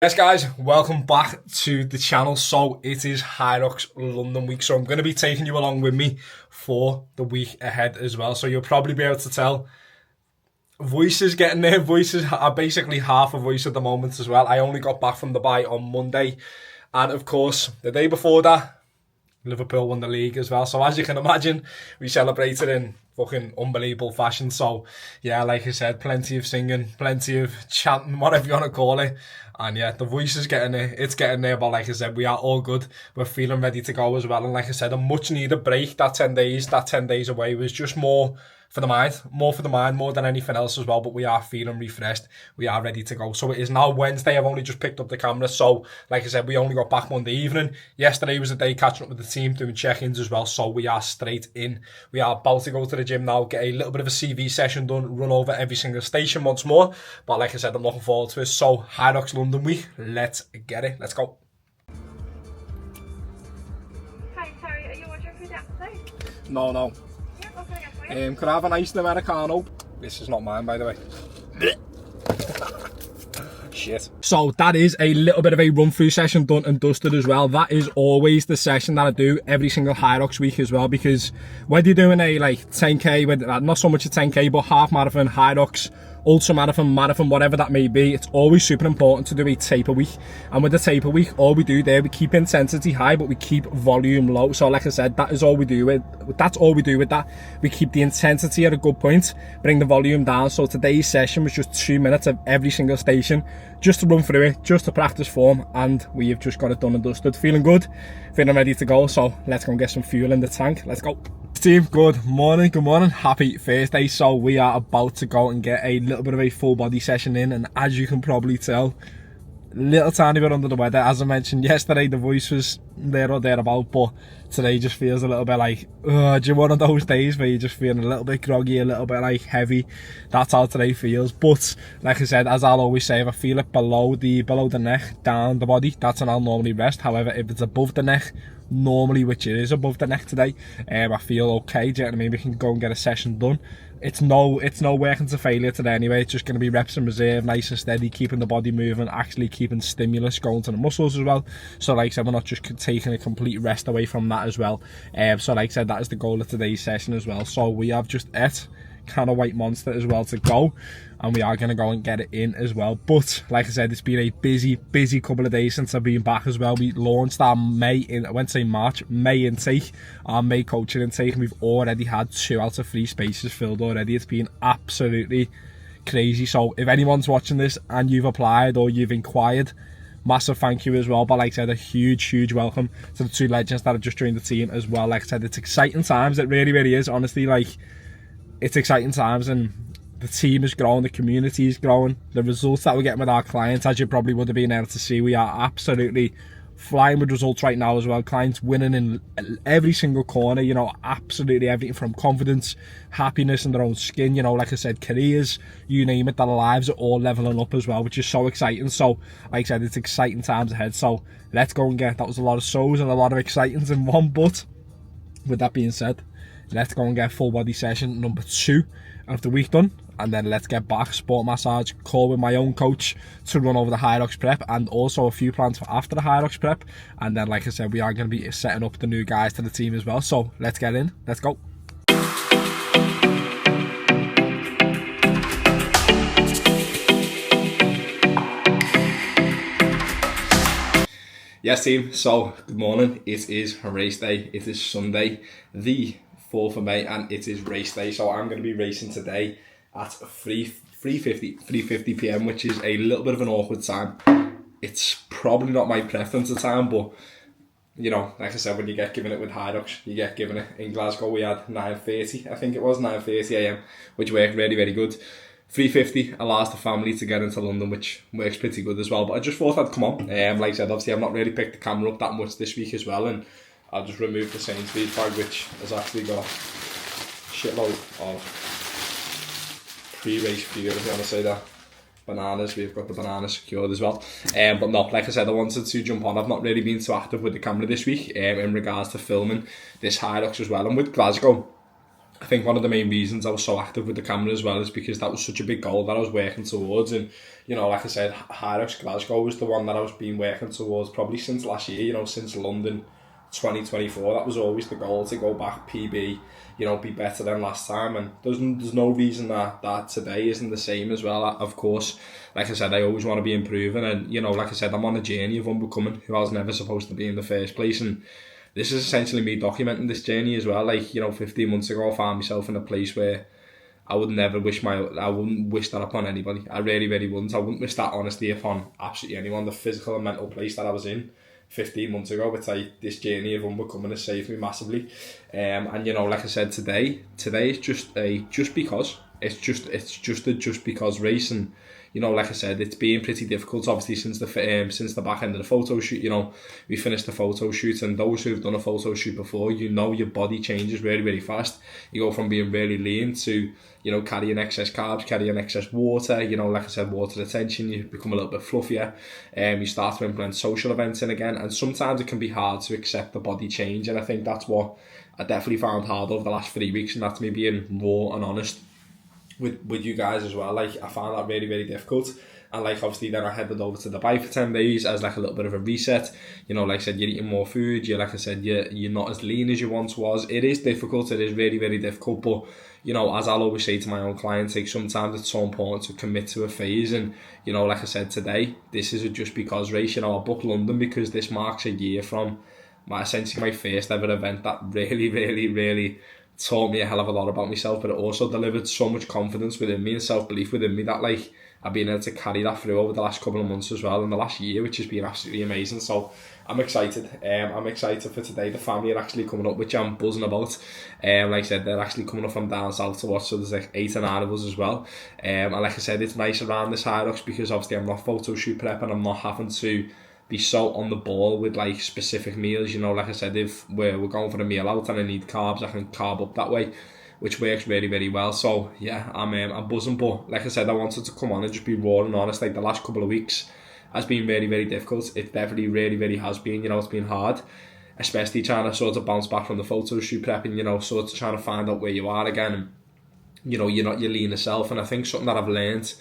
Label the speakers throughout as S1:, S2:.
S1: Yes guys, welcome back to the channel. So it is Hyrox London week, so I'm going to be taking you along with me for the week ahead as well. So you'll probably be able to tell voices getting there. Voices are basically half a voice at the moment as well. I only got back from Dubai on Monday, and of course the day before that Liverpool won the league as well. So as you can imagine, we celebrated in fucking unbelievable fashion. So yeah, like I said, plenty of singing, plenty of chanting, whatever you want to call it. And yeah, the voice is getting there. It's getting there. But like I said, we are all good. We're feeling ready to go as well. And like I said, a much needed break. That 10 days away was just more for the mind, more than anything else as well. But we are feeling refreshed. We are ready to go. So it is now Wednesday. I've only just picked up the camera. So like I said, we only got back Monday evening. Yesterday was the day catching up with the team, doing check-ins as well. So we are straight in. We are about to go to the gym now, get a little bit of a CV session done, run over every single station once more. But like I said, I'm looking forward to it. So Hyrox London week, let's get it. Let's go.
S2: Hi, sorry, are you ordering food outside?
S1: No.
S2: Yeah, what can I get for you?
S1: Could I have an iced Americano? This is not mine, by the way. Shit. So that is a little bit of a run through session done and dusted as well. That is always the session that I do every single Hyrox week as well, because whether you're doing a like 10k, not so much a 10k, but half marathon, Hyrox, ultra marathon, whatever that may be, it's always super important to do a taper week. And with the taper week, all we do there, we keep intensity high, but we keep volume low. So like I said, that's all we do with that. We keep the intensity at a good point, bring the volume down. So today's session was just 2 minutes of every single station, just to run through it, just to practice form, and we have just got it done and dusted. Feeling good, feeling ready to go. So let's go and get some fuel in the tank. Let's go. Team, good morning, happy Thursday. So we are about to go and get a little bit of a full body session in, and as you can probably tell, little tiny bit under the weather. As I mentioned yesterday, the voice was there or thereabout, but today just feels a little bit like, one of those days where you're just feeling a little bit groggy, a little bit like heavy. That's how today feels. But like I said, as I'll always say, if I feel it below the neck, down the body, that's when I'll normally rest. However, if it's above the neck, normally, which it is above the neck today, I feel okay. Do you know what I mean? We can go and get a session done. It's no working to failure today anyway. It's just going to be reps in reserve, nice and steady, keeping the body moving, actually keeping stimulus going to the muscles as well. So like I said, we're not just taking a complete rest away from that as well. So like I said, that is the goal of today's session as well. So we have just kind of white monster as well to go, and we are going to go and get it in as well. But like I said, it's been a busy couple of days since I've been back as well. We launched our May intake, our May coaching intake, and we've already had 2 out of 3 spaces filled already. It's been absolutely crazy. So if anyone's watching this and you've applied or you've inquired, massive thank you as well. But like I said, a huge welcome to the 2 legends that have just joined the team as well. Like I said, it's exciting times. It really is, honestly. Like, it's exciting times, and the team is growing, the community is growing. The results that we're getting with our clients, as you probably would have been able to see, we are absolutely flying with results right now as well. Clients winning in every single corner, you know, absolutely everything from confidence, happiness in their own skin, you know, like I said, careers, you name it, their lives are all leveling up as well, which is so exciting. So like I said, it's exciting times ahead. So let's go and that was a lot of so's and a lot of excitings in one. But with that being said, let's go and get full body session number 2 of the week done, and then let's get back, sport massage, call with my own coach to run over the Hyrox prep, and also a few plans for after the Hyrox prep. And then like I said, we are going to be setting up the new guys to the team as well. So let's get in, let's go. Yes team, so good morning. It is race day. It is Sunday the 4th of May, and it is race day. So I'm going to be racing today at 3:50 p.m, which is a little bit of an awkward time. It's probably not my preference of time, but you know, like I said, when you get given it with Hyrox, you get given it. In Glasgow we had 9:30, I think it was 9:30 a.m, which worked really good. 3:50 allows the family to get into London, which works pretty good as well. But I just thought I'd come on. Like I said, obviously I've not really picked the camera up that much this week as well, and I'll just remove the Sainsbury's bag, which has actually got a shitload of pre-race fuel, if you want to say that. Bananas, we've got the bananas secured as well. But no, like I said, I wanted to jump on. I've not really been too active with the camera this week in regards to filming this Hyrox as well. And with Glasgow, I think one of the main reasons I was so active with the camera as well is because that was such a big goal that I was working towards. And, you know, like I said, Hyrox Glasgow was the one that I was been working towards probably since last year, you know, since London 2024. That was always the goal, to go back PB, you know, be better than last time. And there's no reason that today isn't the same as well. Of course, like I said, I always want to be improving. And, you know, like I said, I'm on a journey of unbecoming who I was never supposed to be in the first place. And this is essentially me documenting this journey as well. Like, you know, 15 months ago, I found myself in a place where I wouldn't wish that upon anybody. I really wouldn't. I wouldn't wish that honesty upon absolutely anyone. The physical and mental place that I was in 15 months ago, it's like this journey of unbecoming has saved me massively. And you know, like I said, today is just because. It's just a just because race. And you know, like I said, it's been pretty difficult, obviously, since the back end of the photo shoot. You know, we finished the photo shoot, and those who've done a photo shoot before, you know, your body changes really fast. You go from being really lean to, you know, carrying excess carbs, carrying excess water. You know, like I said, water retention. You become a little bit fluffier. You start to implement social events in again, and sometimes it can be hard to accept the body change. And I think that's what I definitely found hard over the last 3 weeks, and that's me being raw and honest with you guys as well. Like, I found that really difficult. And like, obviously then I headed over to Dubai for 10 days as like a little bit of a reset. You know, like I said, you're eating more food, like I said, you're not as lean as you once was. It is difficult, it is very difficult, but you know, as I'll always say to my own clients, like, sometimes it's so important to commit to a phase. And you know, like I said, today, this is a just because race. You know, I booked London because this marks a year from essentially my first ever event that really taught me a hell of a lot about myself, but it also delivered so much confidence within me and self-belief within me that like I've been able to carry that through over the last couple of months as well, in the last year, which has been absolutely amazing. So I'm excited. I'm excited for today. The family are actually coming up, which I'm buzzing about. Like I said, they're actually coming up from down south to watch, so there's like 8 or 9 of us as well. And like I said, it's nice around this Hyrox because obviously I'm not photo shoot prep and I'm not having to be so on the ball with like specific meals. You know, like I said, if we're going for a meal out and I need carbs, I can carb up that way, which works really well. So yeah, I'm buzzing. But like I said, I wanted to come on and just be raw and honest. Like, the last couple of weeks has been very difficult. It definitely really has been. You know, it's been hard, especially trying to sort of bounce back from the photo shoot prep and, you know, sort of trying to find out where you are again. And you know, you're not your leaner self. And I think something that I've learned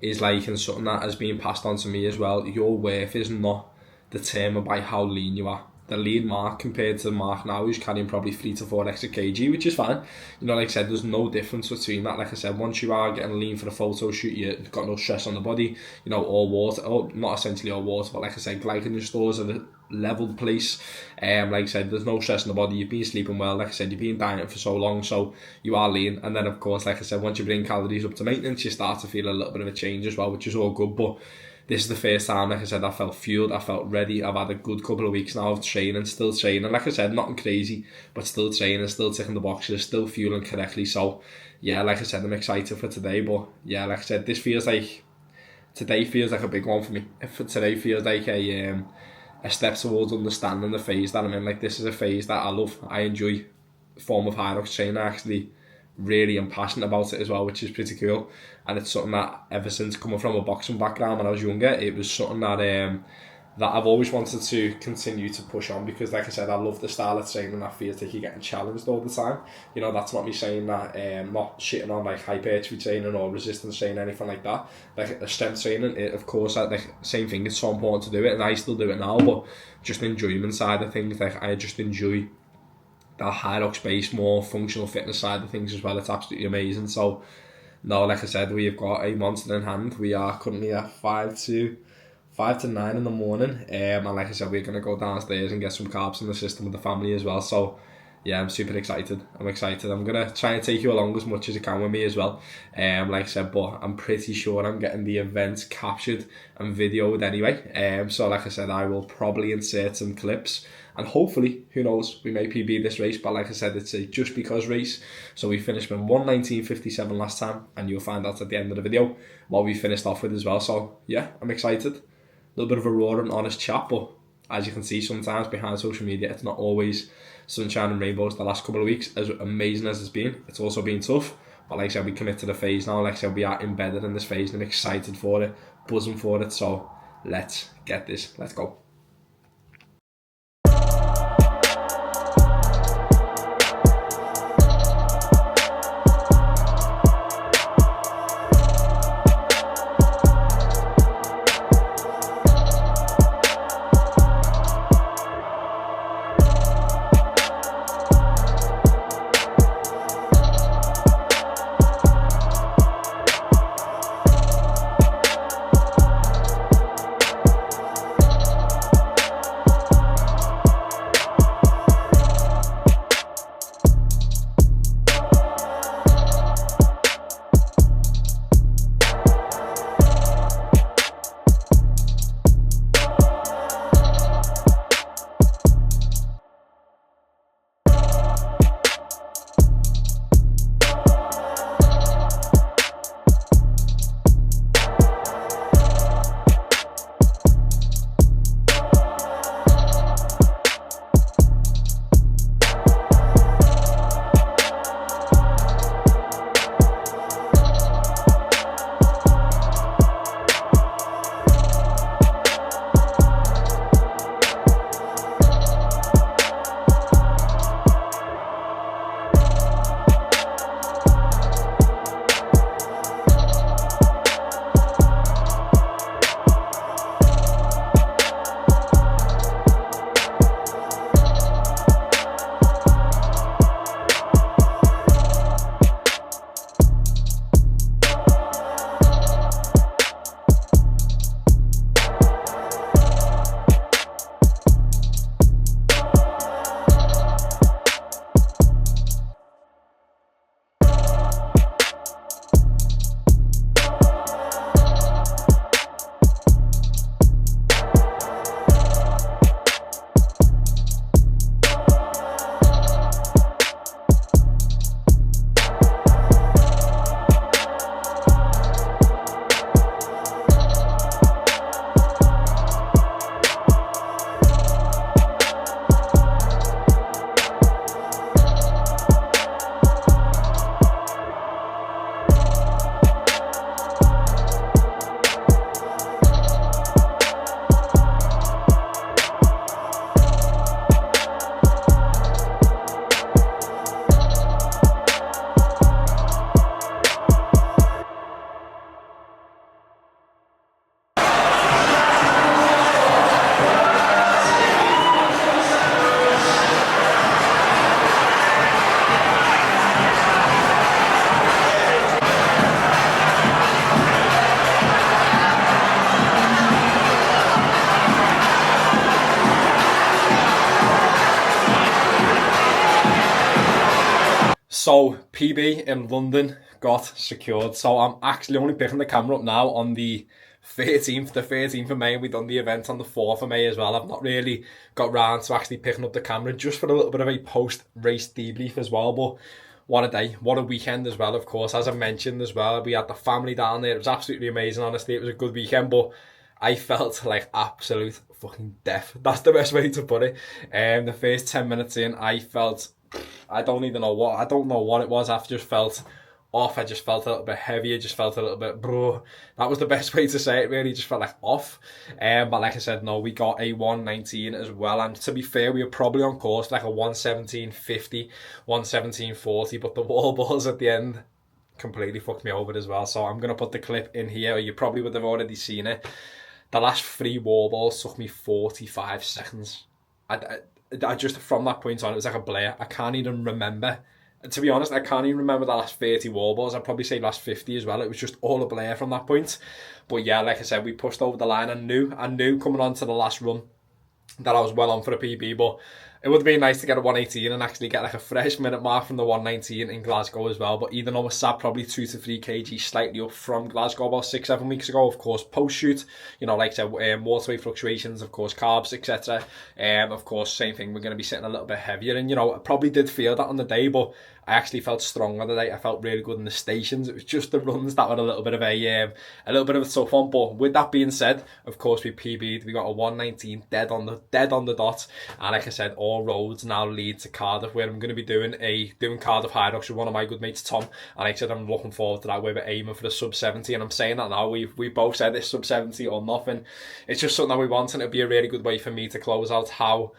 S1: is like, and something that has been passed on to me as well, your worth is not determined by how lean you are. The lean Mark compared to Mark now, who's carrying probably 3 to 4 extra kg, which is fine. You know, like I said, there's no difference between that. Like I said, once you are getting lean for the photo shoot, you've got no stress on the body. You know, all water, not essentially all water, but like I said, glycogen stores are the leveled place. Like I said, there's no stress on the body. You've been sleeping well. Like I said, you've been dieting for so long, so you are lean. And then of course, like I said, once you bring calories up to maintenance, you start to feel a little bit of a change as well, which is all good. But this is the first time, like I said, I felt fueled, I felt ready. I've had a good couple of weeks now of training, still training. Like I said, nothing crazy, but still training, still ticking the boxes, still fueling correctly. So yeah, like I said, I'm excited for today. But yeah, like I said, today feels like a big one for me. Today feels like a step towards understanding the phase that I'm in. Like, this is a phase that I love. I enjoy the form of Hyrox training. I actually really am passionate about it as well, which is pretty cool. And it's something that, ever since coming from a boxing background when I was younger, it was something that I've always wanted to continue to push on, because like I said, I love the style of training that feels like you're getting challenged all the time. You know, that's not me saying that, not shitting on like hypertrophy training or resistance training, anything like that. Like, strength training, of course, like, same thing, it's so important to do it, and I still do it now, but just the enjoyment side of things, like, I just enjoy that Hyrox based, more functional fitness side of things as well. It's absolutely amazing. So no, like I said, we've got a monster in hand. We are currently at 5 to 9 in the morning, and like I said, we're going to go downstairs and get some carbs in the system with the family as well. So yeah, I'm super excited. I'm going to try and take you along as much as I can with me as well. Like I said, but I'm pretty sure I'm getting the event captured and videoed anyway. So like I said, I will probably insert some clips, and hopefully, who knows, we may PB this race. But like I said, it's a just because race. So we finished with 1:19:57 last time, and you'll find out at the end of the video what we finished off with as well. So yeah, I'm excited. A little bit of a raw and honest chat, but as you can see, sometimes behind social media, it's not always sunshine and rainbows. The last couple of weeks, as amazing as it's been, it's also been tough. But like I said, we commit to the phase now. Like I said, we are embedded in this phase, and I'm excited for it, buzzing for it. So let's get this. Let's go. So PB in London got secured. So I'm actually only picking the camera up now on the 13th of May, and we done the event on the 4th of May as well. I've not really got round to actually picking up the camera just for a little bit of a post-race debrief as well. But what a day, what a weekend as well, of course. As I mentioned as well, we had the family down there. It was absolutely amazing, honestly. It was a good weekend, but I felt like absolute fucking death. That's the best way to put it. The first 10 minutes in, I felt, I don't know what it was. I just felt off. I just felt a little bit heavy. I just felt a little bit, bro. That was the best way to say it, really. Just felt like off. But like I said, no, we got a 119 as well. And to be fair, we were probably on course like a 117.50, 117.40. But the wall balls at the end completely fucked me over as well. So I'm going to put the clip in here. You probably would have already seen it. The last 3 wall balls took me 45 seconds. I just, from that point on, it was like a blur. I can't even remember. To be honest, I can't even remember the last 30 wall balls. I'd probably say last 50 as well. It was just all a blur from that point. But yeah, like I said, we pushed over the line. I knew coming on to the last run that I was well on for a PB, but it would have been nice to get a 118 and actually get like a fresh minute mark from the 119 in Glasgow as well. But even though I sat probably 2 to 3 kg slightly up from Glasgow about 6-7 weeks ago, of course, post-shoot, you know, like I said, water weight fluctuations, of course, carbs, etc. Of course, same thing, we're going to be sitting a little bit heavier. And, you know, I probably did feel that on the day, but I actually felt strong on the day. I felt really good in the stations. It was just the runs that were a little bit of a tough one. But with that being said, of course, we PB'd. We got a 119 dead on the dot. And like I said, all roads now lead to Cardiff, where I'm going to be doing Cardiff Hyrox with one of my good mates, Tom. And like I said, I'm looking forward to that. We're aiming for the sub 70, and I'm saying that now. We both said it's sub 70 or nothing. It's just something that we want, and it'll be a really good way for me to close out how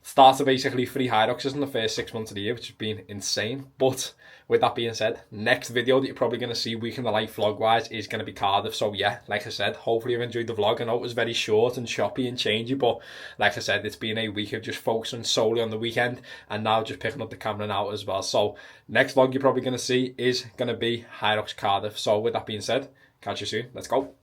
S1: started basically 3 Hyroxes in the first 6 months of the year, which has been insane. But with that being said, next video that you're probably going to see week in the life vlog wise is going to be Cardiff. So yeah, like I said, hopefully you've enjoyed the vlog. I know it was very short and choppy and changey, but like I said, it's been a week of just focusing solely on the weekend and now just picking up the camera now as well. So next vlog you're probably going to see is going to be Hyrox Cardiff. So with that being said, catch you soon. Let's go.